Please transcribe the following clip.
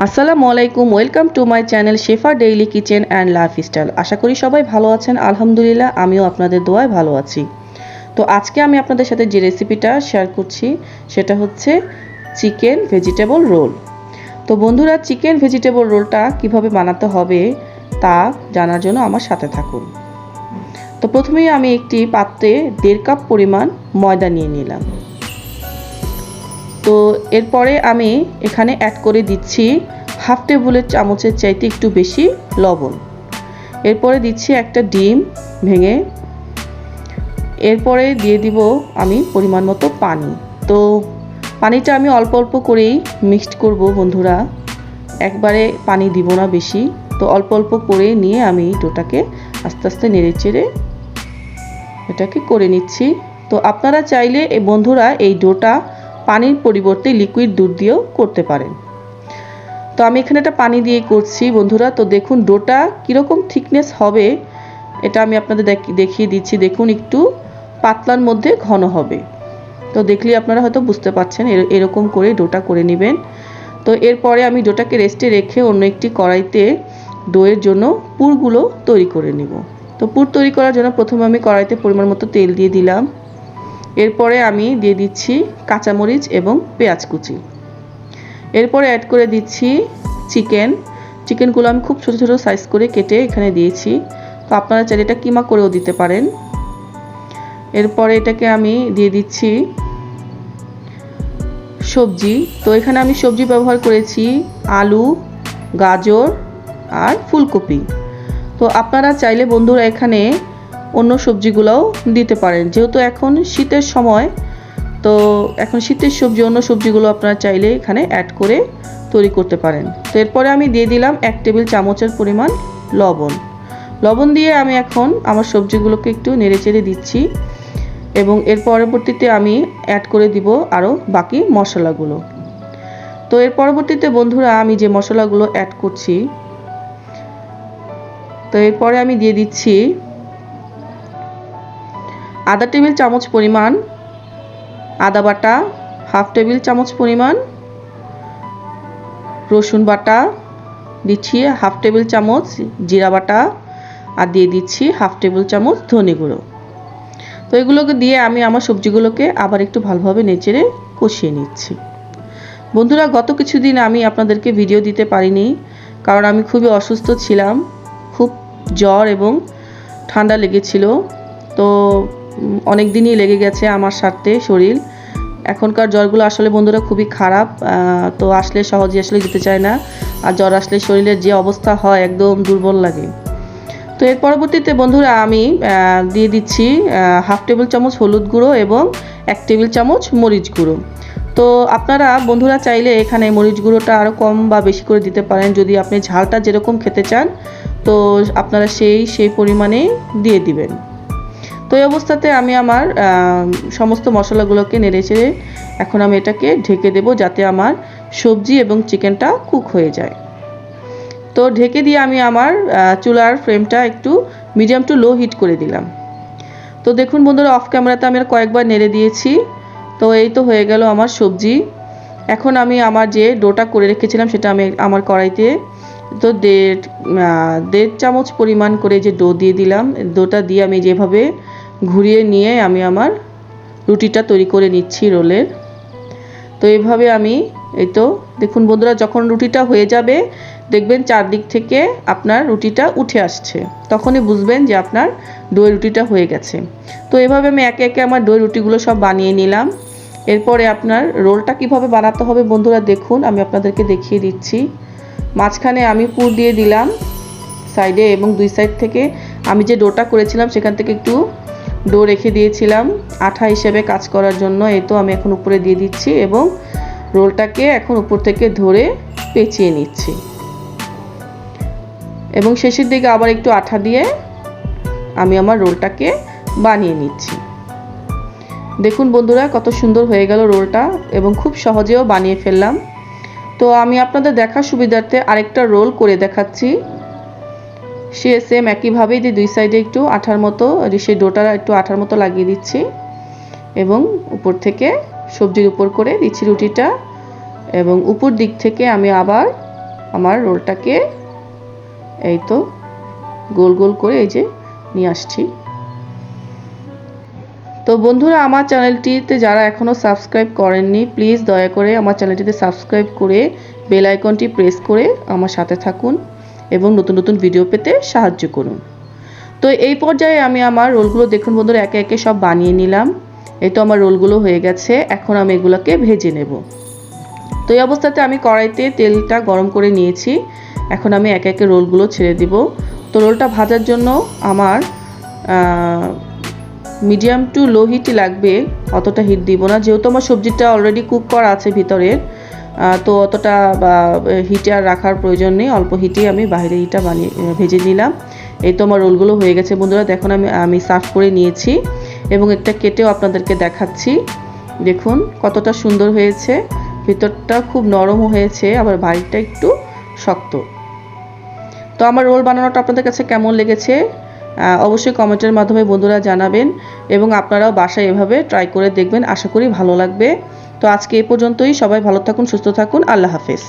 আসসালামু আলাইকুম, welcome to my channel Shefa daily kitchen and lifestyle. আশা করি সবাই ভালো আছেন। আলহামদুলিল্লাহ, আমিও আপনাদের দোয়ায় ভালো আছি। তো আজকে আমি আপনাদের সাথে যে রেসিপিটা শেয়ার করছি সেটা হচ্ছে চিকেন ভেজিটেবল রোল। তো বন্ধুরা, চিকেন ভেজিটেবল রোলটা কিভাবে বানাতে হবে তা জানার জন্য আমার সাথে থাকুন। তো প্রথমেই আমি একটি পাত্রে 1.5 কাপ পরিমাণ ময়দা নিয়ে নিলাম। তো এরপরে আমি এখানে অ্যাড করে দিচ্ছি হাফ টেবিলের চামচের চাইতে একটু বেশি লবণ। এরপরে দিচ্ছি একটা ডিম ভেঙে। এরপরে দিয়ে দিব আমি পরিমাণ মতো পানি। তো পানিটা আমি অল্প অল্প করেই মিক্সড করব বন্ধুরা, একবারে পানি দিব না বেশি। তো অল্প অল্প করে নিয়ে আমি ডোটাকে আস্তে আস্তে নেড়ে চেড়ে এটাকে করে নিচ্ছি। তো আপনারা চাইলে বন্ধুরা এই ডোটা পানির পরিবর্তে লিকুইড দুধ দিয়েও করতে পারেন। তো আমি এখানে একটা পানি দিয়ে করছি বন্ধুরা। তো দেখুন ডোটা কীরকম থিকনেস হবে এটা আমি আপনাদের দেখিয়ে দিচ্ছি। দেখুন একটু পাতলার মধ্যে ঘন হবে। তো দেখলেই আপনারা হয়তো বুঝতে পারছেন, এরকম করে ডোটা করে নেবেন। তো এরপরে আমি ডোটাকে রেস্টে রেখে অন্য একটি কড়াইতে ডোয়ের জন্য পুরগুলো তৈরি করে নেব। তো পুর তৈরি করার জন্য প্রথমে আমি কড়াইতে পরিমাণ মতো তেল দিয়ে দিলাম। এরপরে আমি দিয়ে দিচ্ছি কাঁচামরিচ এবং পেঁয়াজ কুচি। এরপরে অ্যাড করে দিচ্ছি চিকেনগুলো আমি খুব ছোট ছোট সাইজ করে কেটে এখানে দিয়েছি। তো আপনারা চাইলে এটা কিমা করেও দিতে পারেন। এরপরে এটাকে আমি দিয়ে দিচ্ছি সবজি। তো এখানে আমি সবজি ব্যবহার করেছি আলু, গাজর আর ফুলকপি। তো আপনারা চাইলে বন্ধুরা এখানে অন্য সবজিগুলোও দিতে পারেন, যেহেতু এখন শীতের সময়। তো এখন শীতের সবজি, অন্য সবজিগুলো আপনারা চাইলে এখানে অ্যাড করে তৈরি করতে পারেন। তো এরপরে আমি দিয়ে দিলাম 1 টেবিল চামচের পরিমাণ লবণ দিয়ে আমি এখন আমার সবজিগুলোকে একটু নেড়েচেড়ে দিচ্ছি এবং এর পরবর্তীতে আমি অ্যাড করে দিব আরও বাকি মশলাগুলো। তো এর পরবর্তীতে বন্ধুরা আমি যে মশলাগুলো অ্যাড করছি, তো এরপরে আমি দিয়ে দিচ্ছি আধা টেবিল চামচ পরিমাণ আদা বাটা, হাফ টেবিল চামচ পরিমাণ রসুন বাটা, দিচ্ছি হাফ টেবিল চামচ জিরা বাটা আর দিয়ে দিচ্ছি হাফ টেবিল চামচ ধনে গুঁড়ো। তো এগুলোকে দিয়ে আমি আমার সবজিগুলোকে আবার একটু ভালোভাবে নেড়ে কষিয়ে নিচ্ছি। বন্ধুরা, গত কিছুদিন আমি আপনাদেরকে ভিডিও দিতে পারিনি, কারণ আমি খুবই অসুস্থ ছিলাম। খুব জ্বর এবং ঠান্ডা লেগেছিল। তো অনেক দিনই লেগে গেছে আমার সাথে শরীর। এখনকার জ্বরগুলো আসলে বন্ধুরা খুবই খারাপ। তো আসলে সহজে আসলে দিতে চায় না, আর জ্বর আসলে শরীরের যে অবস্থা হয় একদম দুর্বল লাগে। তো এর পরবর্তীতে বন্ধুরা আমি দিয়ে দিচ্ছি হাফ টেবিল চামচ হলুদ গুঁড়ো এবং 1 টেবিল চামচ মরিচ গুঁড়ো। তো আপনারা বন্ধুরা চাইলে এখানে মরিচ গুঁড়োটা আরও কম বা বেশি করে দিতে পারেন, যদি আপনি ঝালটা যেরকম খেতে চান তো আপনারা সেই পরিমাণে দিয়ে দিবেন। তো এই অবস্থাতে আমি আমার সমস্ত মশলাগুলোকে নেড়েচেড়ে এখন আমি এটাকে ঢেকে দেব, যাতে আমার সবজি এবং চিকেনটা কুক হয়ে যায়। তো ঢেকে দিয়ে আমি আমার চুলার ফ্লেমটা একটু মিডিয়াম টু লো হিট করে দিলাম। তো দেখুন বন্ধুরা, অফ ক্যামেরাতে আমি আর কয়েকবার নেড়ে দিয়েছি। তো এই তো হয়ে গেল আমার সবজি। এখন আমি আমার যে ডোটা করে রেখেছিলাম সেটা আমি আমার কড়াইতে তো 1.5 চামচ পরিমাণ করে যে ডো দিয়ে দিলাম। ডোটা দিয়ে আমি যেভাবে ঘুরিয়ে নিয়ে আমি আমার রুটিটা তৈরি করে নিচ্ছি রোলের। তো এইভাবে আমি এই তো দেখুন বন্ধুরা, যখন রুটিটা হয়ে যাবে দেখবেন চারদিক থেকে আপনার রুটিটা উঠে আসছে, তখনই বুঝবেন যে আপনার দই রুটিটা হয়ে গেছে। তো এভাবে আমি একে একে আমার দই রুটিগুলো সব বানিয়ে নিলাম। এরপরে আপনার রোলটা কিভাবে বানাতে হবে বন্ধুরা দেখুন, আমি আপনাদেরকে দেখিয়ে দিচ্ছি। মাঝখানে আমি পুর দিয়ে দিলাম সাইডে, এবং দুই সাইড থেকে আমি যে ডোটা করেছিলাম সেখান থেকে একটু ডো রেখে দিয়েছিলাম আঠা হিসেবে কাজ করার জন্য। এই তো আমি এখন উপরে দিয়ে দিচ্ছি এবং রোলটাকে এখন উপর থেকে ধরে পেঁচিয়ে নিচ্ছি এবং শেষের দিকে আবার একটু আঠা দিয়ে আমি আমার রোলটাকে বানিয়ে নিচ্ছি। দেখুন বন্ধুরা কত সুন্দর হয়ে গেল রোলটা, এবং খুব সহজেও বানিয়ে ফেললাম। তো আমি আপনাদের দেখার সুবিধার্থে আরেকটা রোল করে দেখাচ্ছি। সেম একইভাবেই যে দুই সাইডে একটু আঠার মতো, সেই ডোটা একটু আঠার মতো লাগিয়ে দিচ্ছি এবং উপর থেকে সবজির উপর করে দিচ্ছি রুটিটা, এবং উপর দিক থেকে আমি আবার আমার রোলটাকে এই তো গোল গোল করে এই যে নিয়ে আসছি। তো বন্ধুরা, আমার চ্যানেলটিতে যারা এখনও সাবস্ক্রাইব করেননি, প্লিজ দয়া করে আমার চ্যানেলটিতে সাবস্ক্রাইব করে বেল আইকনটি প্রেস করে আমার সাথে থাকুন এবং নতুন নতুন ভিডিও পেতে সাহায্য করুন। তো এই পর্যায়ে আমি আমার রোলগুলো দেখুন বন্ধুরা একে একে সব বানিয়ে নিলাম। এই তো আমার রোলগুলো হয়ে গেছে, এখন আমি এগুলোকে ভেজে নেব। তো এই অবস্থাতে আমি কড়াইতে তেলটা গরম করে নিয়েছি, এখন আমি একে একে রোলগুলো ছেড়ে দিব। তো রোলটা ভাজার জন্য আমার মিডিয়াম টু লো হিটই লাগবে, অতটা হিট দিব না, যেহেতু আমার সবজিটা অলরেডি কুক করা আছে ভিতরে, তো অতটা হিটে আর রাখার প্রয়োজন নেই, অল্প হিটেই আমি বাইরে হিটটা ভেজে নিলাম। এই তো আমার রোলগুলো হয়ে গেছে বন্ধুরা, দেখুন আমি সার্ভ করে নিয়েছি এবং একটা কেটেও আপনাদেরকে দেখাচ্ছি। দেখুন কতটা সুন্দর হয়েছে, ভিতরটা খুব নরম হয়েছে, আবার বাইরেটা একটু শক্ত। তো আমার রোল বানানোটা আপনাদের কাছে কেমন লেগেছে অবশ্যই কমেন্টের মাধ্যমে বন্ধুরা জানাবেন এবং আপনারাও বাসায় এভাবে ট্রাই করে দেখবেন, আশা করি ভালো লাগবে। তো আজকে এই পর্যন্তই, সবাই ভালো থাকুন, সুস্থ থাকুন, আল্লাহ হাফেজ।